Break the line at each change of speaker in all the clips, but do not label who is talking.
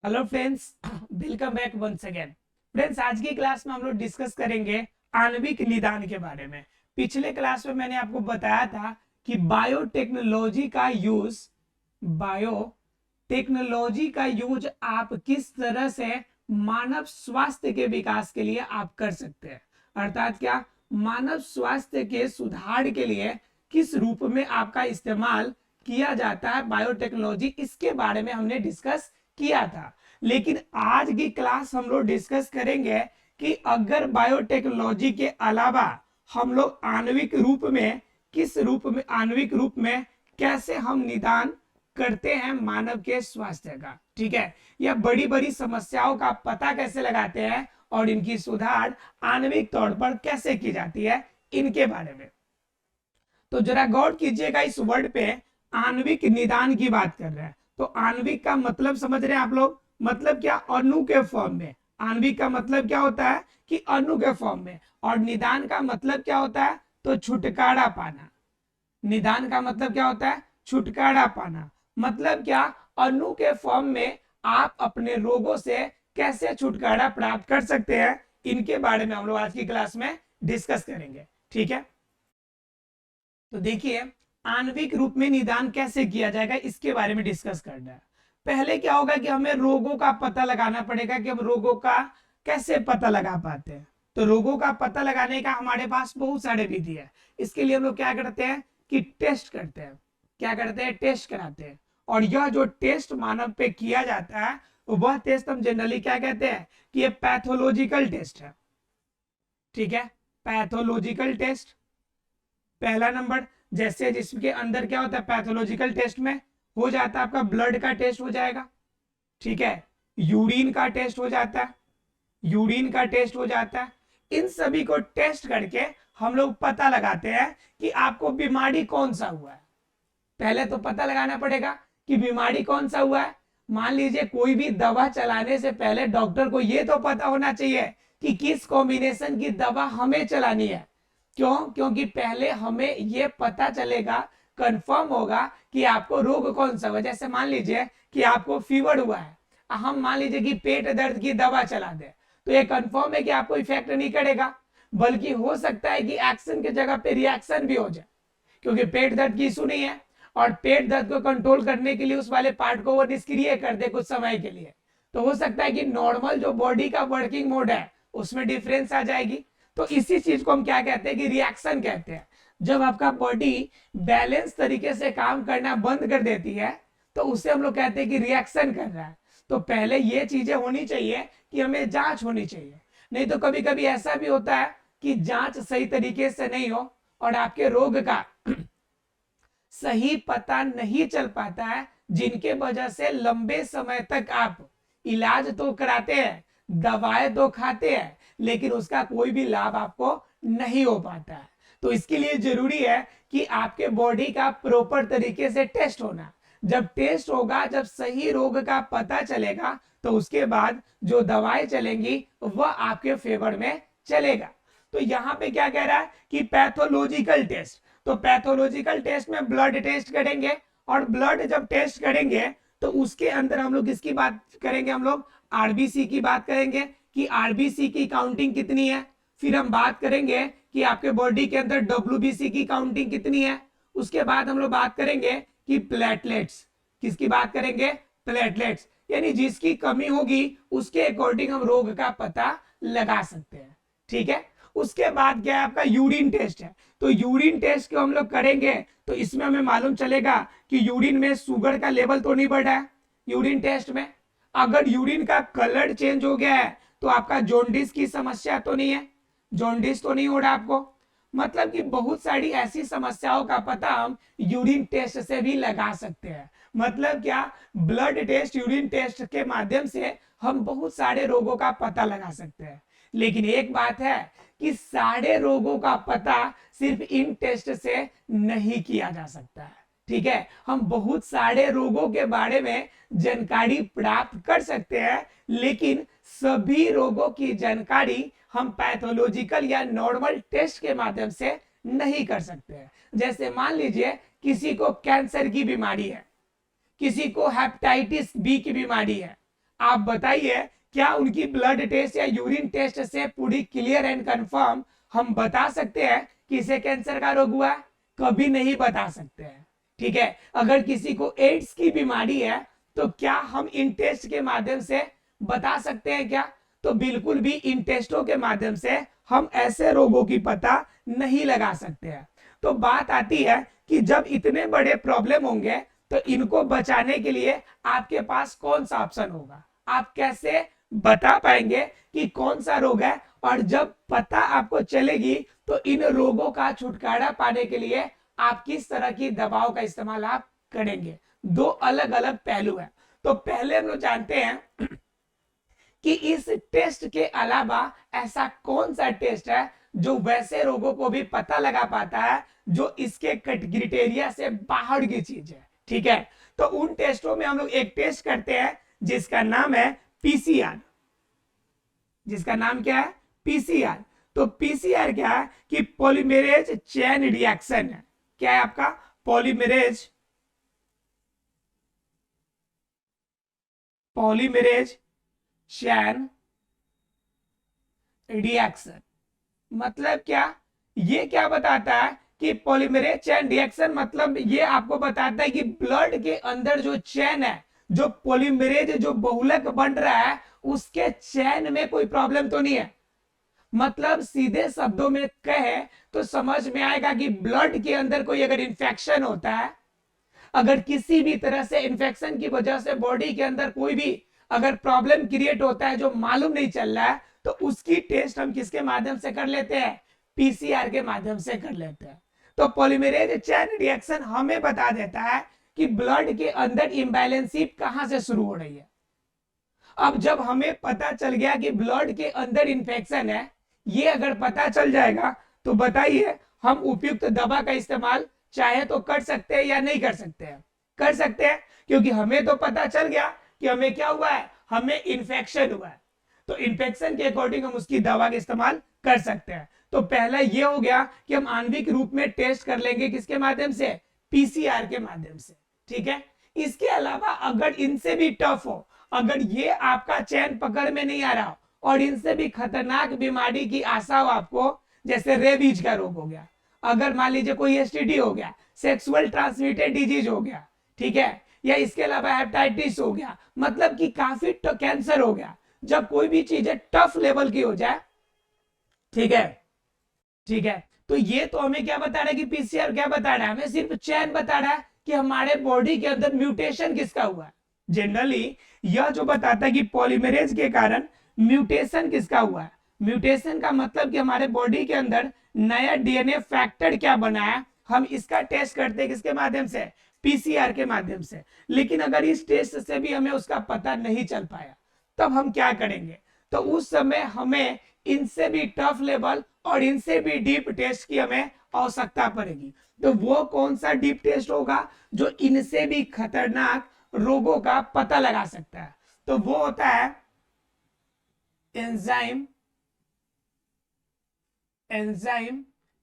Hello friends, welcome back once again. Friends, आज की class में हम लोग डिस्कस करेंगे आणविक निदान के बारे में। पिछले क्लास में मैंने आपको बताया था कि बायोटेक्नोलॉजी का यूज आप किस तरह से मानव स्वास्थ्य के विकास के लिए आप कर सकते हैं। अर्थात क्या, मानव स्वास्थ्य के सुधार के लिए किस रूप में आपका इस्तेमाल किया जाता है बायोटेक्नोलॉजी, इसके बारे में हमने डिस्कस किया था। लेकिन आज की क्लास हम लोग डिस्कस करेंगे कि अगर बायोटेक्नोलॉजी के अलावा हम लोग आणविक रूप में कैसे हम निदान करते हैं मानव के स्वास्थ्य का। ठीक है, या बड़ी बड़ी समस्याओं का पता कैसे लगाते हैं और इनकी सुधार आणविक तौर पर कैसे की जाती है, इनके बारे में। तो जरा गौर कीजिएगा, इस वर्ड पे आणविक निदान की बात कर रहे हैं। तो आणविक का मतलब समझ रहे हैं आप लोग? मतलब क्या? अणु के फॉर्म में। आणविक का मतलब क्या होता है कि अणु के फॉर्म में। और निदान का मतलब क्या होता है? तो छुटकारा पाना। निदान का मतलब क्या होता है? छुटकारा पाना। मतलब क्या? अणु के फॉर्म में आप अपने रोगों से कैसे छुटकारा प्राप्त कर सकते हैं, इनके बारे में हम लोग आज की क्लास में डिस्कस करेंगे। ठीक है, तो देखिए, आणविक रूप में निदान कैसे किया जाएगा, इसके बारे में डिस्कस करना है। पहले क्या होगा कि हमें रोगों का पता लगाना पड़ेगा कि हम रोगों का कैसे पता लगा पाते हैं। तो रोगों का पता लगाने का हमारे पास बहुत सारे विधि है। इसके लिए हम लोग क्या करते हैं कि टेस्ट करते हैं। क्या करते हैं? टेस्ट कराते हैं। और यह जो टेस्ट मानव पे किया जाता है, वह टेस्ट हम जनरली क्या कहते हैं कि ये पैथोलॉजिकल टेस्ट है। ठीक है, पैथोलॉजिकल टेस्ट पहला नंबर। जैसे जिसके अंदर क्या होता है पैथोलॉजिकल टेस्ट में, हो जाता है आपका ब्लड का टेस्ट हो जाएगा। ठीक है, यूरिन का टेस्ट हो जाता है, यूरिन का टेस्ट हो जाता है। इन सभी को टेस्ट करके हम लोग पता लगाते हैं कि आपको बीमारी कौन सा हुआ है। पहले तो पता लगाना पड़ेगा कि बीमारी कौन सा हुआ है। मान लीजिए कोई भी दवा चलाने से पहले डॉक्टर को यह तो पता होना चाहिए कि किस कॉम्बिनेशन की दवा हमें चलानी है। क्यों? क्योंकि पहले हमें यह पता चलेगा, कंफर्म होगा कि आपको रोग कौन सा हुआ। जैसे मान लीजिए कि आपको फीवर हुआ है, हम मान लीजिए कि पेट दर्द की दवा चला दे, तो ये कंफर्म है कि आपको इफेक्ट नहीं करेगा, बल्कि हो सकता है कि एक्शन की जगह पे रिएक्शन भी हो जाए, क्योंकि पेट दर्द की इशू नहीं है। और पेट दर्द को कंट्रोल करने के लिए उस वाले पार्ट को वो निष्क्रिय कर दे कुछ समय के लिए, तो हो सकता है कि नॉर्मल जो बॉडी का वर्किंग मोड है उसमें डिफरेंस आ जाएगी। तो इसी चीज को हम क्या कहते हैं कि रिएक्शन कहते हैं। जब आपका बॉडी बैलेंस तरीके से काम करना बंद कर देती है, तो उसे हम लोग कहते हैं कि रिएक्शन कर रहा है। तो पहले ये चीजें होनी चाहिए कि हमें जांच होनी चाहिए। नहीं तो कभी कभी ऐसा भी होता है कि जांच सही तरीके से नहीं हो और आपके रोग का सही पता नहीं चल पाता है, जिनके वजह से लंबे समय तक आप इलाज तो कराते हैं, दवाएं तो खाते हैं, लेकिन उसका कोई भी लाभ आपको नहीं हो पाता है। तो इसके लिए जरूरी है कि आपके बॉडी का प्रॉपर तरीके से टेस्ट होना। जब टेस्ट होगा, जब सही रोग का पता चलेगा, तो उसके बाद जो दवाएं चलेंगी वह आपके फेवर में चलेगा। तो यहाँ पे क्या कह रहा है कि पैथोलॉजिकल टेस्ट। तो पैथोलॉजिकल टेस्ट में ब्लड टेस्ट करेंगे, और ब्लड जब टेस्ट करेंगे तो उसके अंदर हम लोग किसकी बात करेंगे? हम लोग आरबीसी की बात करेंगे कि आरबीसी की काउंटिंग कितनी है। फिर हम बात करेंगे कि आपके बॉडी के अंदर डब्ल्यूबीसी की काउंटिंग कितनी है। उसके बाद हम लोग बात करेंगे कि प्लेटलेट्स, किसकी बात करेंगे? प्लेटलेट्स, यानी जिसकी कमी होगी उसके अकॉर्डिंग हम रोग का पता लगा सकते हैं। ठीक है, उसके बाद क्या है आपका यूरिन टेस्ट है। तो यूरिन टेस्ट को हम लोग करेंगे तो इसमें हमें मालूम चलेगा कि यूरिन में शुगर का लेवल तो नहीं बढ़ा है। यूरिन टेस्ट में अगर यूरिन का कलर चेंज हो गया है तो आपका जॉन्डिस की समस्या तो नहीं है, जॉन्डिस तो नहीं हो रहा आपको। मतलब कि बहुत सारी ऐसी समस्याओं का पता हम यूरिन टेस्ट से भी लगा सकते हैं। मतलब क्या? ब्लड टेस्ट, यूरिन टेस्ट के माध्यम से हम बहुत सारे रोगों का पता लगा सकते हैं। लेकिन एक बात है कि सारे रोगों का पता सिर्फ इन टेस्ट से नहीं किया जा सकता है। ठीक है, हम बहुत सारे रोगों के बारे में जानकारी प्राप्त कर सकते हैं, लेकिन सभी रोगों की जानकारी हम पैथोलॉजिकल या नॉर्मल टेस्ट के माध्यम से नहीं कर सकते हैं। जैसे मान लीजिए किसी को कैंसर की बीमारी है, किसी को हेपेटाइटिस बी की बीमारी है। आप बताइए, क्या उनकी ब्लड टेस्ट या यूरिन टेस्ट से पूरी क्लियर एंड कंफर्म हम बता सकते हैं कि इसे कैंसर का रोग हुआ है? कभी नहीं बता सकते हैं। ठीक है, अगर किसी को एड्स की बीमारी है तो क्या हम इन टेस्ट के माध्यम से बता सकते हैं क्या? तो बिल्कुल भी इन टेस्टों के माध्यम से हम ऐसे रोगों की पता नहीं लगा सकते हैं। तो बात आती है कि जब इतने बड़े प्रॉब्लम होंगे तो इनको बचाने के लिए आपके पास कौन सा ऑप्शन होगा? आप कैसे बता पाएंगे कि कौन सा रोग है? और जब पता आपको चलेगी तो इन रोगों का छुटकारा पाने के लिए आप किस तरह की दवाओं का इस्तेमाल आप करेंगे? दो अलग अलग पहलू है। तो पहले हम लोग जानते हैं कि इस टेस्ट के अलावा ऐसा कौन सा टेस्ट है जो वैसे रोगों को भी पता लगा पाता है जो इसके क्राइटेरिया से बाहर की चीज है। ठीक है, तो उन टेस्टों में हम लोग एक टेस्ट करते हैं जिसका नाम है पीसीआर। जिसका नाम क्या है? पीसीआर। तो पीसीआर क्या है कि पॉलीमेरेज चेन रिएक्शन है। क्या है आपका? पॉलीमेरेज चेन रिएक्शन मतलब क्या? ये क्या बताता है कि पॉलीमेरेज चेन रिएक्शन मतलब ये आपको बताता है कि ब्लड के अंदर जो चेन है, जो पॉलीमेरेज जो बहुलक बन रहा है, उसके चेन में कोई प्रॉब्लम तो नहीं है। मतलब सीधे शब्दों में कहे तो समझ में आएगा कि ब्लड के अंदर कोई अगर इंफेक्शन होता है, अगर किसी भी तरह से इंफेक्शन की वजह से बॉडी के अंदर कोई भी अगर प्रॉब्लम क्रिएट होता है जो मालूम नहीं चल रहा है, तो उसकी टेस्ट हम किसके माध्यम से कर लेते हैं? पीसीआर के माध्यम से कर लेते हैं। तो पॉलीमेरेज चेन रिएक्शन हमें बता देता है कि ब्लड के अंदर इम्बैलेंसी कहां से शुरू हो रही है। अब जब हमें पता चल गया कि ब्लड के अंदर इंफेक्शन है, ये अगर पता चल जाएगा तो बताइए हम उपयुक्त दवा का इस्तेमाल चाहे तो कर सकते हैं या नहीं कर सकते हैं? कर सकते हैं, क्योंकि हमें तो पता चल गया कि हमें क्या हुआ है, हमें इंफेक्शन हुआ है। तो इंफेक्शन के अकॉर्डिंग हम उसकी दवा का इस्तेमाल कर सकते हैं। तो पहला ये हो गया कि हम आणविक रूप में टेस्ट कर लेंगे किसके माध्यम से? पीसीआर के माध्यम से। ठीक है, इसके अलावा अगर इनसे भी टफ हो, अगर ये आपका चैन पकड़ में नहीं आ रहा हो और इनसे भी खतरनाक बीमारी की आशा हो आपको, जैसे रेबीज का रोग हो गया, अगर मान लीजिए कोई एसटीडी हो गया, सेक्सुअल ट्रांसमिटेड डिजीज हो गया, ठीक है, या इसके अलावा हेपेटाइटिस हो गया, मतलब कि काफी कैंसर हो गया, जब कोई भी चीज टफ लेवल की हो जाए, ठीक है, ठीक है, तो ये तो हमें क्या बता रहा है कि पीसीआर क्या बता रहा है? हमें सिर्फ चैन बता रहा है कि हमारे बॉडी के अंदर म्यूटेशन किसका हुआ है। जनरली यह जो बताता है कि पॉलीमरेज के कारण म्यूटेशन किसका हुआ है। म्यूटेशन का मतलब कि हमारे बॉडी के अंदर नया डीएनए फैक्टर क्या बना है, हम इसका टेस्ट करते हैं किसके माध्यम से? पीसीआर के माध्यम से। लेकिन अगर इस टेस्ट से भी हमें उसका पता नहीं चल पाया, तब हम क्या करेंगे? तो उस समय हमें इनसे भी टफ लेवल और इनसे भी डीप टेस्ट की हमें आवश्यकता पड़ेगी। तो वो कौन सा डीप टेस्ट होगा जो इनसे भी खतरनाक रोगों का पता लगा सकता है? तो वो होता है एंजाइम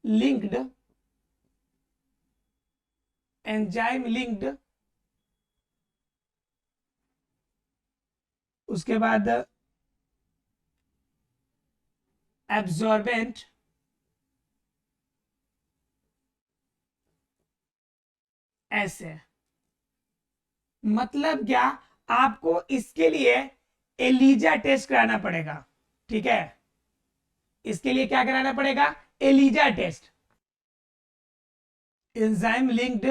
लिंक्ड उसके बाद एब्जॉर्बेंट ऐसे। मतलब क्या? आपको इसके लिए एलिजा टेस्ट कराना पड़ेगा। ठीक है, इसके लिए क्या कराना पड़ेगा? ELISA test, enzyme linked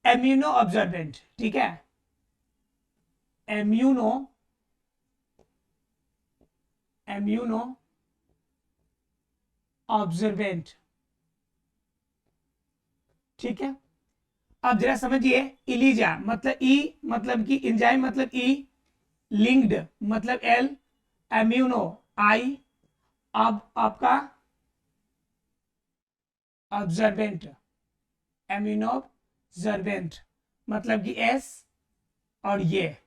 immuno observant. ठीक है, इम्यूनो ऑब्जर्वेंट। ठीक है, अब जरा समझिए, इलीजा मतलब ई मतलब कि एंजाइम मतलब ई, लिंक्ड मतलब एल, इम्यूनो आई, अब आपका ऑब्जर्वेंट इम्यूनो ऑब्जर्वेंट मतलब कि एस और ये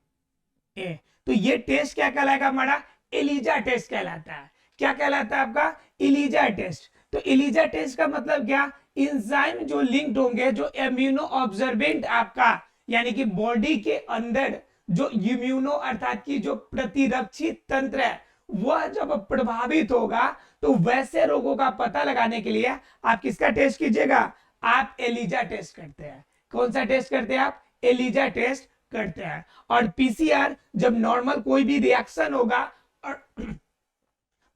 ए। तो ये टेस्ट क्या कहलाएगा? हमारा एलिजा टेस्ट कहलाता है। क्या कहलाता है आपका? ELISA test. तो एलिजा टेस्ट का मतलब क्या? एंजाइम जो लिंक्ड होंगे, जो इम्यूनो ऑब्जर्वेंट आपका यानी कि बॉडी के अंदर जो इम्यूनो अर्थात की जो प्रतिरक्षी तंत्र है वह जब प्रभावित होगा तो वैसे रोगों का पता लगाने के लिए आप किसका टेस्ट कीजिएगा, आप एलिजा टेस्ट करते हैं। कौन सा टेस्ट करते हैं आप, एलिजा टेस्ट करते हैं। और पीसीआर जब नॉर्मल कोई भी रिएक्शन होगा और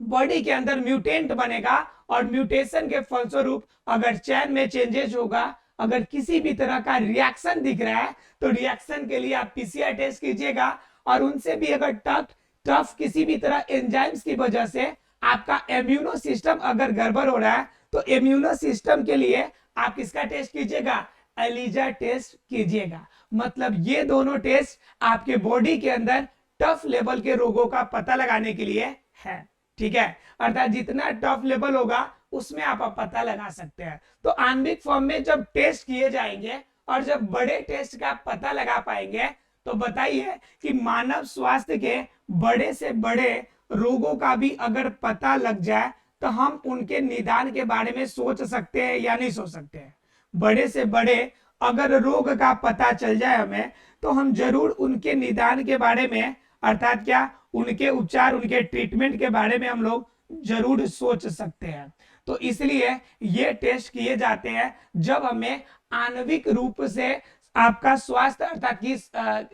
बॉडी के अंदर म्यूटेंट बनेगा और म्यूटेशन के फलस्वरूप अगर चैन में चेंजेस होगा, अगर किसी भी तरह का रिएक्शन दिख रहा है तो रिएक्शन के लिए आप पीसीआर टेस्ट कीजिएगा। और उनसे भी अगर टफ किसी भी तरह एंजाइम्स की वजह से आपका इम्यूनो सिस्टम अगर गड़बड़ हो रहा है तो इम्यूनो सिस्टम के लिए आप किसका टेस्ट कीजिएगा, एलिजा टेस्ट कीजिएगा। मतलब ये दोनों टेस्ट आपके बॉडी के अंदर टफ लेवल के रोगों का पता लगाने के लिए है। ठीक है, अर्थात जितना टफ लेवल होगा उसमें आप पता लगा सकते हैं। तो आणविक फॉर्म में जब टेस्ट किए जाएंगे और जब बड़े टेस्ट का पता लगा पाएंगे तो बताइए कि मानव स्वास्थ्य के बड़े से बड़े रोगों का भी अगर पता लग जाए तो हम उनके निदान के बारे में सोच सकते हैं या नहीं सोच सकते हैं। बड़े से बड़े अगर रोग का पता चल जाए हमें तो हम जरूर उनके निदान के बारे में अर्थात क्या, उनके उपचार, उनके ट्रीटमेंट के बारे में हम लोग जरूर सोच सकते हैं। तो इसलिए ये टेस्ट किए जाते हैं जब हमें आणविक रूप से आपका स्वास्थ्य अर्थात कि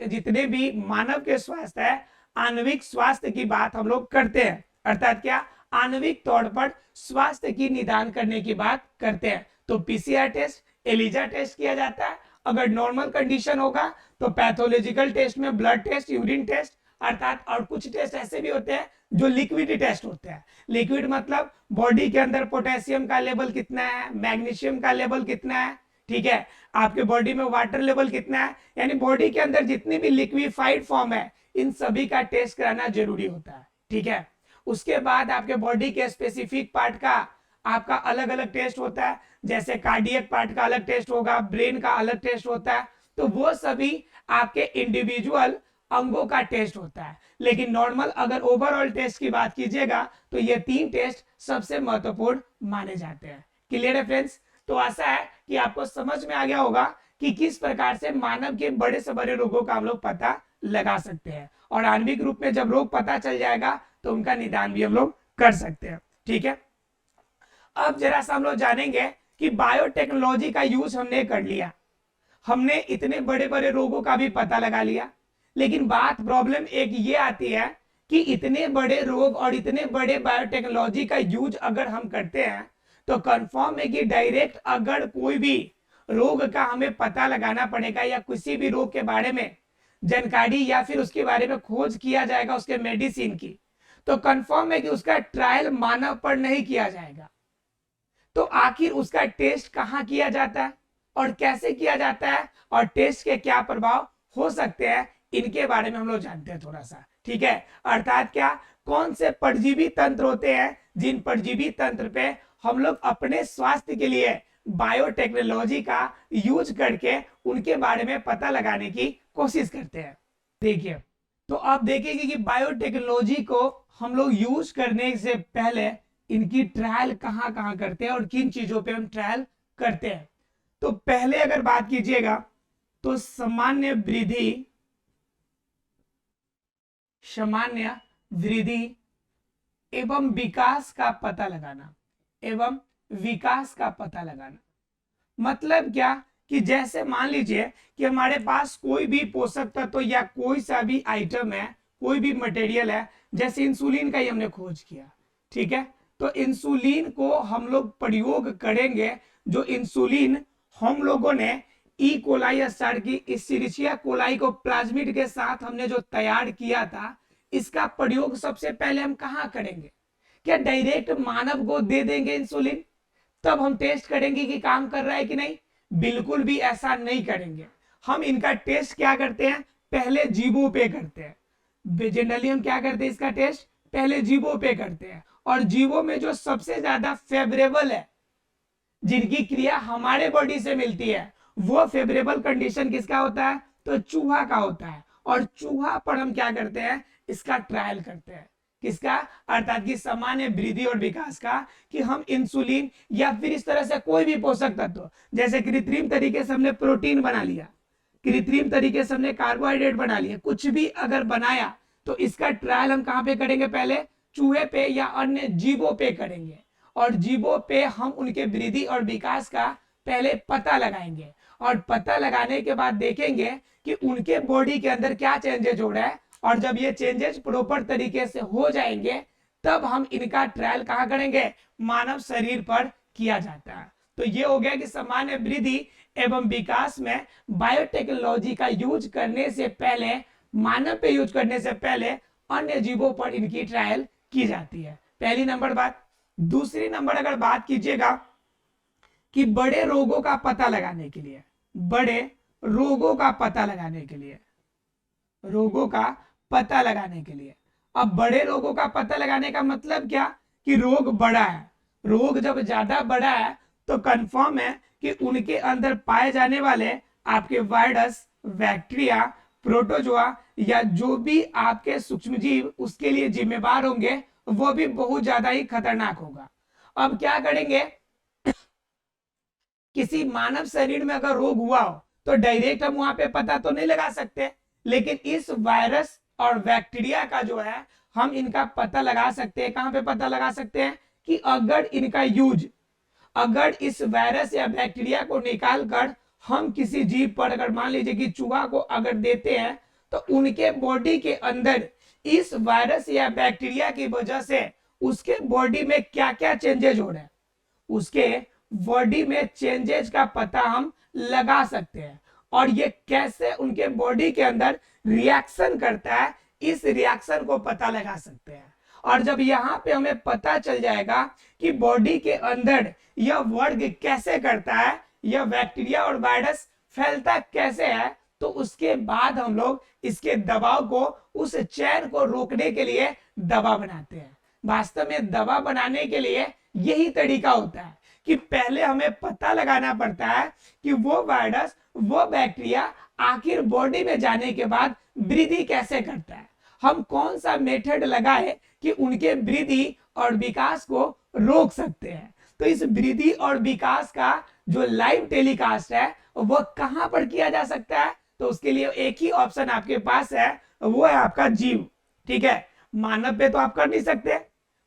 जितने भी मानव के स्वास्थ्य है, आणविक स्वास्थ्य की बात हम लोग करते हैं। अर्थात क्या, आणविक तौर पर स्वास्थ्य की निदान करने की बात करते हैं। तो पीसीआर टेस्ट, एलिजा टेस्ट किया जाता है। अगर नॉर्मल कंडीशन होगा तो पैथोलॉजिकल टेस्ट में ब्लड टेस्ट, यूरिन टेस्ट अर्थात, और कुछ टेस्ट ऐसे भी होते हैं जो लिक्विड टेस्ट होते हैं। लिक्विड मतलब बॉडी के अंदर पोटेशियम का लेवल कितना है, मैग्नीशियम का लेवल कितना है, ठीक है, आपके बॉडी में वाटर लेवल कितना है, यानी बॉडी के अंदर जितनी भी लिक्विफाइड फॉर्म है इन सभी का टेस्ट कराना जरूरी होता है। ठीक है, उसके बाद आपके बॉडी के स्पेसिफिक पार्ट का आपका अलग अलग टेस्ट होता है। जैसे कार्डियक पार्ट का अलग टेस्ट होगा, ब्रेन का अलग टेस्ट होता है। तो वो सभी आपके इंडिविजुअल अंगों का टेस्ट होता है। लेकिन नॉर्मल अगर ओवरऑल टेस्ट की बात कीजिएगा तो ये 3 टेस्ट सबसे महत्वपूर्ण माने जाते हैं। क्लियर है फ्रेंड्स? तो आशा है कि आपको समझ में आ गया होगा कि किस प्रकार से मानव के बड़े से बड़े रोगों का हम लोग पता लगा सकते हैं। और आणविक रूप में जब रोग पता चल जाएगा तो उनका निदान भी हम लोग कर सकते हैं। ठीक है, अब जरा सा हम लोग जानेंगे कि बायोटेक्नोलॉजी का यूज हमने कर लिया, हमने इतने बड़े बड़े रोगों का भी पता लगा लिया। लेकिन बात प्रॉब्लम एक ये आती है कि इतने बड़े रोग और इतने बड़े बायोटेक्नोलॉजी का यूज अगर हम करते हैं तो कंफर्म है कि डायरेक्ट अगर कोई भी रोग का हमें पता लगाना पड़ेगा या किसी भी रोग के बारे में जानकारी या फिर उसके बारे में खोज किया जाएगा उसके मेडिसिन की, तो कंफर्म है कि उसका ट्रायल मानव पर नहीं किया जाएगा। तो आखिर उसका टेस्ट कहाँ किया जाता है और कैसे किया जाता है और टेस्ट के क्या प्रभाव हो सकते हैं, इनके बारे में हम लोग जानते हैं थोड़ा सा। ठीक है, अर्थात क्या, कौन से परजीवी तंत्र होते हैं जिन परजीवी तंत्र पे हम लोग अपने स्वास्थ्य के लिए बायोटेक्नोलॉजी का यूज करके उनके बारे में पता लगाने की कोशिश करते हैं। देखिए, तो आप देखेंगे कि बायोटेक्नोलॉजी को हम लोग यूज करने से पहले इनकी ट्रायल कहाँ कहाँ करते हैं और किन चीजों पे हम ट्रायल करते हैं। तो पहले अगर बात कीजिएगा तो सामान्य वृद्धि एवं विकास का पता लगाना, एवं विकास का पता लगाना मतलब क्या कि जैसे मान लीजिए कि हमारे पास कोई भी पोषक तत्व या कोई सा भी आइटम है, कोई भी मटेरियल है, जैसे इंसुलिन का ही हमने खोज किया। ठीक है, तो इंसुलिन को हम लोग प्रयोग करेंगे। जो इंसुलिन हम लोगों ने ई कोलाई स्टार्ट की इस्चेरिचिया कोलाई को प्लाज्मिड के साथ हमने जो तैयार किया था, इसका प्रयोग सबसे पहले हम कहाँ करेंगे? क्या डायरेक्ट मानव को दे देंगे इंसुलिन तब हम टेस्ट करेंगे कि काम कर रहा है कि नहीं? बिल्कुल भी ऐसा नहीं करेंगे। हम इनका टेस्ट क्या करते हैं? पहले जीवों पे करते हैं। जनरली हम क्या करते हैं? इसका टेस्ट पहले जीवों पे करते हैं। और जीवों में जो सबसे ज्यादा फेवरेबल है, जिनकी क्रिया हमारे बॉडी से मिलती है, वो फेवरेबल कंडीशन किसका होता है? तो चूहा का होता है। और चूहा पर हम क्या करते हैं? इसका ट्रायल करते हैं। किसका? अर्थात कि सामान्य वृद्धि और विकास का, कि हम इंसुलिन या फिर इस तरह से कोई भी पोषक तत्व, जैसे कृत्रिम तरीके से हमने प्रोटीन बना लिया, कृत्रिम तरीके से हमने कार्बोहाइड्रेट बना लिया, कुछ भी अगर बनाया तो इसका ट्रायल हम कहाँ पे करेंगे, पहले चूहे पे या अन्य जीवों पे करेंगे, और जीवों पे हम उनके वृद्धि और विकास का पहले पता लगाएंगे, और पता लगाने के बाद देखेंगे कि उनके बॉडी के अंदर क्या चेंजेज हो रहा है, और जब ये चेंजेस प्रॉपर तरीके से हो जाएंगे तब हम इनका ट्रायल कहाँ करेंगे, मानव शरीर पर किया जाता है। तो ये हो गया कि सामान्य वृद्धि एवं विकास में बायोटेक्नोलॉजी का यूज करने से पहले, मानव पे यूज करने से पहले अन्य जीवों पर इनकी ट्रायल की जाती है। पहली नंबर बात। दूसरी नंबर अगर बात कीजिएगा कि बड़े रोगों का पता लगाने के लिए, बड़े रोगों का पता लगाने के लिए, रोगों का पता लगाने के लिए, अब बड़े रोगों का पता लगाने का मतलब क्या कि रोग बड़ा है, रोग जब ज्यादा बड़ा है तो कंफर्म है कि उनके अंदर पाए जाने वाले आपके वायरस, बैक्टीरिया, प्रोटोजोआ या जो भी आपके सूक्ष्मजीव उसके लिए जिम्मेदार होंगे वो भी बहुत ज्यादा ही खतरनाक होगा। अब क्या करेंगे, किसी मानव शरीर में अगर रोग हुआ हो तो डायरेक्ट हम वहां पे पता तो नहीं लगा सकते, लेकिन इस वायरस और बैक्टीरिया का जो है हम इनका पता लगा सकते हैं। कहां पे पता लगा सकते हैं कि अगर इनका यूज, अगर इस वायरस या बैक्टीरिया को निकाल कर हम किसी जीव पर, अगर मान लीजिए कि चूहा को अगर देते हैं तो उनके बॉडी के अंदर इस वायरस या बैक्टीरिया की वजह से उसके बॉडी में क्या क्या चेंजेज हो रहे हैं, उसके बॉडी में चेंजेस का पता हम लगा सकते हैं, और ये कैसे उनके बॉडी के अंदर रिएक्शन करता है इस रिएक्शन को पता लगा सकते हैं। और जब यहाँ पे हमें पता चल जाएगा कि बॉडी के अंदर यह वर्ग कैसे करता है, यह बैक्टीरिया और वायरस फैलता कैसे है, तो उसके बाद हम लोग इसके दबाव को, उस चैन को रोकने के लिए दवा बनाते हैं। वास्तव में दवा बनाने के लिए यही तरीका होता है कि पहले हमें पता लगाना पड़ता है कि वो वायरस, वो बैक्टीरिया आखिर बॉडी में जाने के बाद वृद्धि कैसे करता है, हम कौन सा मेथड लगाए कि उनके वृद्धि और विकास को रोक सकते हैं। तो इस वृद्धि और विकास का जो लाइव टेलीकास्ट है वो कहां पर किया जा सकता है, तो उसके लिए एक ही ऑप्शन आपके पास है, वो है आपका जीव। ठीक है, मानव पे तो आप कर नहीं सकते,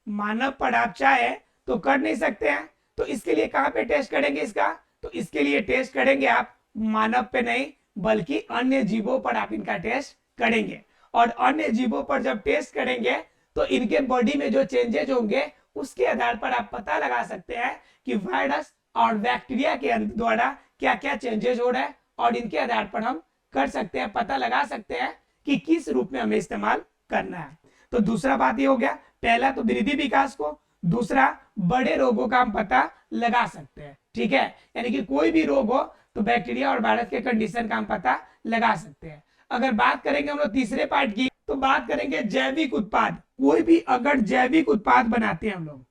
मानव पर आप चाहे तो कर नहीं सकते हैं, तो इसके लिए कहां पे टेस्ट करेंगे इसका, तो इसके लिए टेस्ट करेंगे आप मानव पे नहीं बल्कि अन्य जीवों पर आप इनका टेस्ट करेंगे, और अन्य जीवों पर जब टेस्ट करेंगे तो इनके बॉडी में जो चेंजेज होंगे उसके आधार पर आप पता लगा सकते हैं कि वायरस और बैक्टीरिया के द्वारा क्या क्या चेंजेज हो रहा है, और इनके आधार पर हम कर सकते हैं, पता लगा सकते हैं कि किस रूप में हमें इस्तेमाल करना है। तो दूसरा बात ये हो गया, पहला तो वृद्धि विकास को, दूसरा बड़े रोगों का हम पता लगा सकते हैं। ठीक है, यानी कि कोई भी रोग हो तो बैक्टीरिया और वायरस के कंडीशन का हम पता लगा सकते हैं। अगर बात करेंगे हम लोग तीसरे पार्ट की, तो बात करेंगे जैविक उत्पाद। कोई भी अगर जैविक उत्पाद बनाते हैं हम लोग,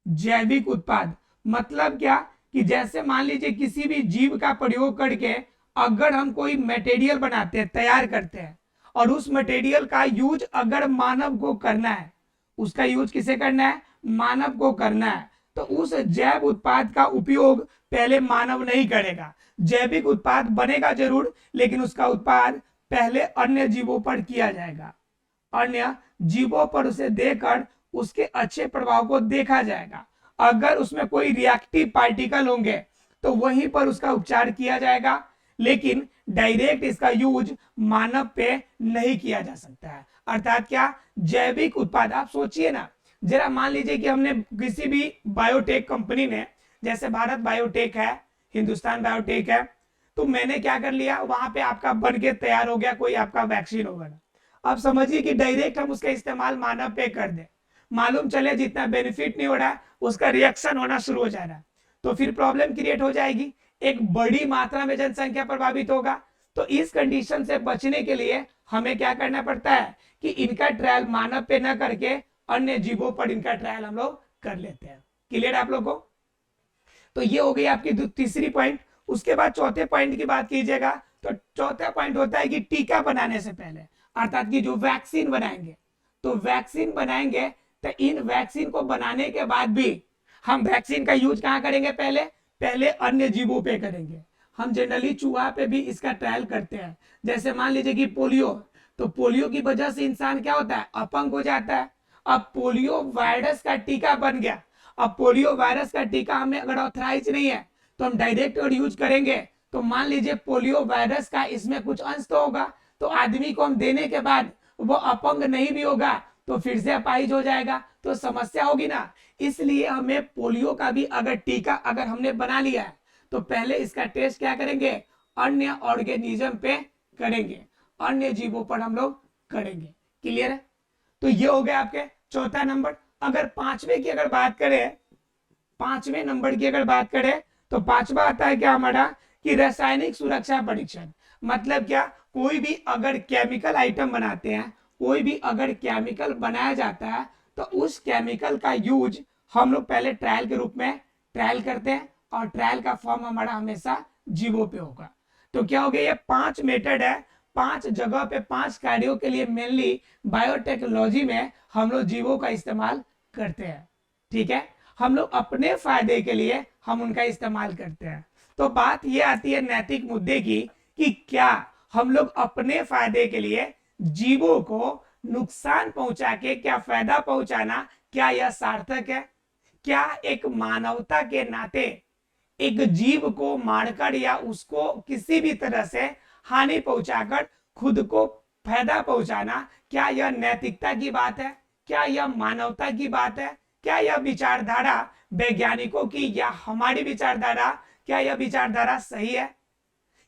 जैविक उत्पाद मतलब क्या कि जैसे मान लीजिए किसी भी जीव का प्रयोग करके अगर हम कोई मटेरियल बनाते हैं, तैयार करते हैं, और उस मटेरियल का यूज अगर मानव को करना है, उसका यूज किसे करना है, मानव को करना है, तो उस जैव उत्पाद का उपयोग पहले मानव नहीं करेगा। जैविक उत्पाद बनेगा जरूर, लेकिन उसका उत्पाद पहले अन्य जीवों पर किया जाएगा, अन्य जीवों पर उसे देकर उसके अच्छे प्रभाव को देखा जाएगा। अगर उसमें कोई रिएक्टिव पार्टिकल होंगे तो वहीं पर उसका उपचार किया जाएगा, लेकिन डायरेक्ट इसका यूज मानव पे नहीं किया जा सकता है। अर्थात क्या, जैविक उत्पाद, आप सोचिए ना, जरा मान लीजिए कि हमने किसी भी बायोटेक कंपनी ने, जैसे भारत बायोटेक है, हिंदुस्तान बायोटेक है, तो मैंने क्या कर लिया, वहां पे आपका बन के तैयार हो गया कोई आपका वैक्सीन होगा ना, अब समझिए कि डायरेक्ट हम उसका इस्तेमाल मानव पे कर दे, मालूम चले जितना बेनिफिट नहीं हो रहा है उसका रिएक्शन होना शुरू हो जा रहा है, तो फिर प्रॉब्लम क्रिएट हो जाएगी, एक बड़ी मात्रा में जनसंख्या प्रभावित होगा। तो इस कंडीशन से बचने के लिए हमें क्या करना पड़ता है कि इनका ट्रायल मानव पे न करके अन्य जीवों पर इनका ट्रायल हम लोग कर लेते हैं। क्लियर आप लोगों को? तो ये हो गई आपकी तीसरी पॉइंट। उसके बाद चौथे पॉइंट की बात कीजिएगा, तो चौथा पॉइंट होता है कि टीका बनाने से पहले, अर्थात कि जो वैक्सीन बनाएंगे, तो वैक्सीन बनाएंगे तो इन वैक्सीन को बनाने के बाद भी हम वैक्सीन का यूज कहां करेंगे, पहले अन्य जीवों पे करेंगे। हम जनरली चूहा पे भी इसका ट्रायल करते हैं। जैसे मान लीजिए कि पोलियो, तो पोलियो की वजह से इंसान क्या होता है, अपंग हो जाता है। अब पोलियो वायरस का टीका बन गया, अब पोलियो वायरस का टीका हमें अगर ऑथराइज नहीं है तो हम डायरेक्ट और यूज करेंगे, तो मान लीजिए पोलियो वायरस का इसमें कुछ अंश तो होगा, तो आदमी को हम देने के बाद वो अपंग नहीं भी होगा तो फिर से अपाहिज हो जाएगा, तो समस्या होगी ना। इसलिए हमें पोलियो का भी अगर टीका अगर हमने बना लिया है तो पहले इसका टेस्ट क्या करेंगे, अन्य ऑर्गेनिज्म पे करेंगे, अन्य जीवों पर हम लोग करेंगे। क्लियर है? तो ये हो गया आपके चौथा नंबर। अगर पांचवें की अगर बात करें, पांचवें नंबर की अगर बात करें तो पांचवा आता है क्या हमारा कि रासायनिक सुरक्षा परीक्षण। मतलब क्या, कोई भी अगर केमिकल आइटम बनाते हैं, कोई भी अगर केमिकल बनाया जाता है तो उस केमिकल का यूज हम लोग पहले ट्रायल के रूप में ट्रायल करते हैं, और ट्रायल का फॉर्म हमारा हमेशा जीवों पे होगा। तो क्या हो गया, ये 5 मेथड है, 5 जगह पे 5 कार्यों के लिए मेनली बायोटेक्नोलॉजी में हम लोग जीवों का इस्तेमाल करते हैं। ठीक है, हम लोग अपने फायदे के लिए हम उनका इस्तेमाल करते हैं। तो बात ये आती है नैतिक मुद्दे की कि क्या हम लोग अपने फायदे के लिए जीवों को नुकसान पहुंचा के क्या फायदा पहुंचाना, क्या यह सार्थक है? क्या एक मानवता के नाते एक जीव को मारकर या उसको किसी भी तरह से हानि पहुंचाकर खुद को फायदा पहुंचाना, क्या यह नैतिकता की बात है? क्या यह मानवता की बात है? क्या यह विचारधारा वैज्ञानिकों की या हमारी विचारधारा, क्या यह विचारधारा सही है?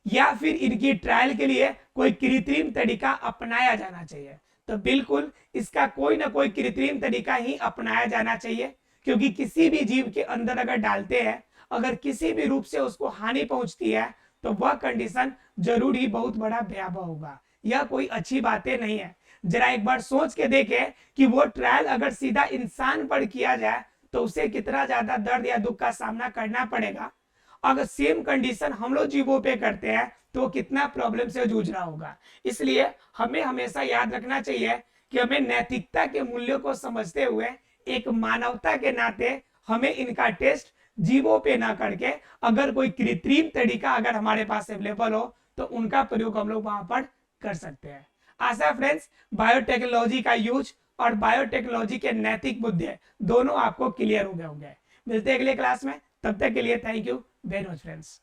या फिर इनकी ट्रायल के लिए कोई कृत्रिम तरीका अपनाया जाना चाहिए? तो बिल्कुल इसका कोई ना कोई कृत्रिम तरीका ही अपनाया जाना चाहिए, क्योंकि किसी भी जीव के अंदर अगर डालते हैं, अगर किसी भी रूप से उसको हानि पहुंचती है तो वह कंडीशन जरूर ही बहुत बड़ा भयावह होगा। यह कोई अच्छी बातें नहीं है। जरा एक बार सोच के देखें कि वो ट्रायल अगर सीधा इंसान पर किया जाए तो उसे कितना ज्यादा दर्द या दुख का सामना करना पड़ेगा। अगर सेम कंडीशन हम लोग जीवों पे करते हैं तो कितना प्रॉब्लम से जूझ रहा होगा। इसलिए हमें हमेशा याद रखना चाहिए कि हमें नैतिकता के मूल्यों को समझते हुए एक मानवता के नाते हमें इनका टेस्ट जीवों पे ना करके अगर कोई कृत्रिम तरीका अगर हमारे पास अवेलेबल हो तो उनका प्रयोग हम लोग वहां पर कर सकते हैं। आशा फ्रेंड्स बायोटेक्नोलॉजी का यूज और बायोटेक्नोलॉजी के नैतिक मुद्दे दोनों आपको क्लियर हो गए होंगे। मिलते हैं अगले क्लास में, तब तक के लिए thank you very much friends.